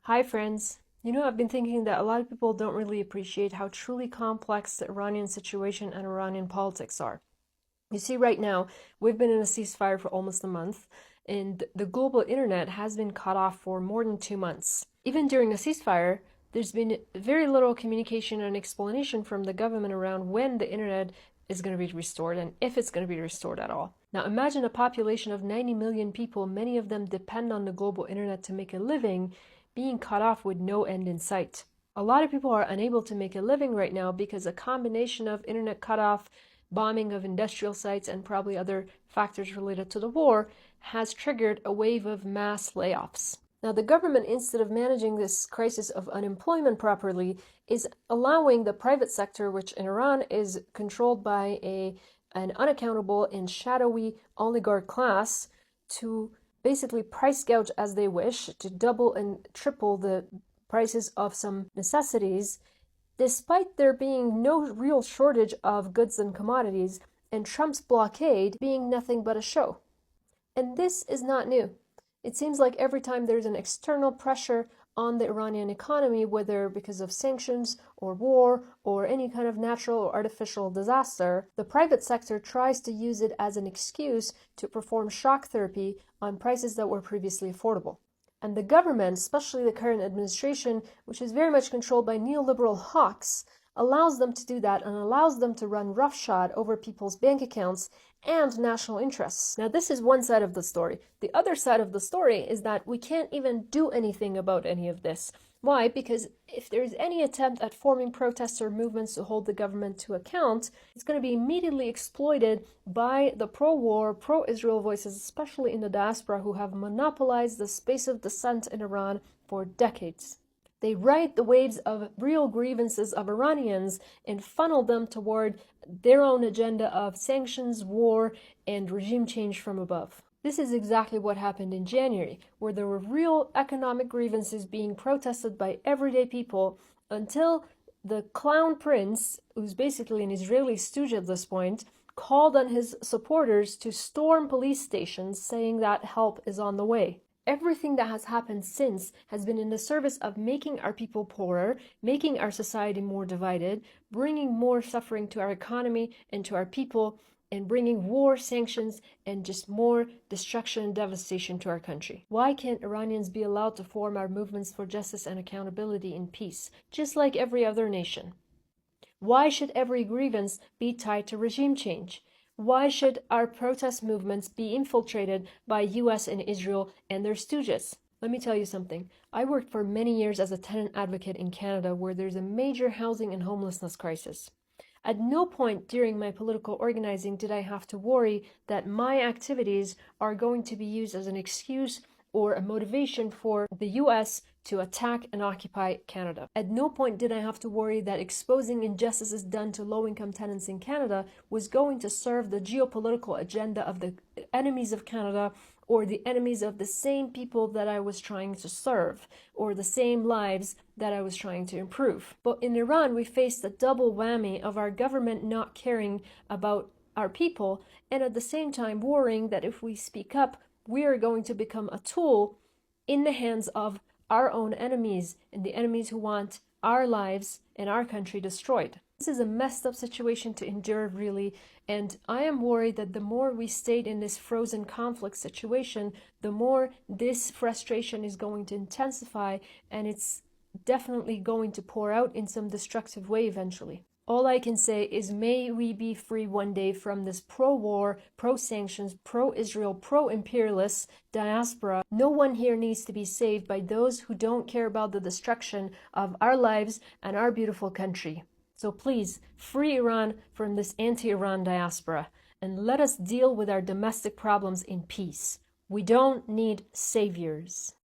Hi friends. I've been thinking that a lot of people don't really appreciate how truly complex the Iranian situation and Iranian politics are. You see, right now, we've been in a ceasefire for almost a month, and the global internet has been cut off for more than 2 months. Even during a ceasefire, there's been very little communication and explanation from the government around when the internet is going to be restored and if it's going to be restored at all. Now, imagine a population of 90 million people, many of them depend on the global internet to make a living, being cut off with no end in sight. A lot of people are unable to make a living right now because a combination of internet cutoff, bombing of industrial sites, and probably other factors related to the war has triggered a wave of mass layoffs. Now, the government, instead of managing this crisis of unemployment properly, is allowing the private sector, which in Iran is controlled by an unaccountable and shadowy oligarch class, to basically price gouge as they wish, to double and triple the prices of some necessities, despite there being no real shortage of goods and commodities, and Trump's blockade being nothing but a show. And this is not new. It seems like every time there's an external pressure on the Iranian economy, whether because of sanctions or war or any kind of natural or artificial disaster, the private sector tries to use it as an excuse to perform shock therapy on prices that were previously affordable. And the government, especially the current administration, which is very much controlled by neoliberal hawks, allows them to do that and allows them to run roughshod over people's bank accounts and national interests. Now, this is one side of the story. The other side of the story is that we can't even do anything about any of this. Why? Because if there's any attempt at forming protests or movements to hold the government to account, it's going to be immediately exploited by the pro-war, pro-Israel voices, especially in the diaspora, who have monopolized the space of dissent in Iran for decades. They ride the waves of real grievances of Iranians and funnel them toward their own agenda of sanctions, war, and regime change from above. This is exactly what happened in January, where there were real economic grievances being protested by everyday people until the clown prince, who's basically an Israeli stooge at this point, called on his supporters to storm police stations, saying that help is on the way. Everything that has happened since has been in the service of making our people poorer, making our society more divided, bringing more suffering to our economy and to our people, and bringing war, sanctions, and just more destruction and devastation to our country. Why can't Iranians be allowed to form our movements for justice and accountability in peace, just like every other nation? Why should every grievance be tied to regime change? Why should our protest movements be infiltrated by US and Israel and their stooges? Let me tell you something. I worked for many years as a tenant advocate in Canada, where there's a major housing and homelessness crisis. At no point during my political organizing did I have to worry that my activities are going to be used as an excuse or a motivation for the US to attack and occupy Canada. At no point did I have to worry that exposing injustices done to low-income tenants in Canada was going to serve the geopolitical agenda of the enemies of Canada, or the enemies of the same people that I was trying to serve, or the same lives that I was trying to improve. But in Iran, we faced a double whammy of our government not caring about our people, and at the same time worrying that if we speak up, we are going to become a tool in the hands of our own enemies and the enemies who want our lives and our country destroyed. This is a messed up situation to endure, really, and I am worried that the more we stayed in this frozen conflict situation, the more this frustration is going to intensify, and it's definitely going to pour out in some destructive way eventually. All I can say is, may we be free one day from this pro-war, pro-sanctions, pro-Israel, pro-imperialist diaspora. No one here needs to be saved by those who don't care about the destruction of our lives and our beautiful country. So please, free Iran from this anti-Iran diaspora, and let us deal with our domestic problems in peace. We don't need saviors.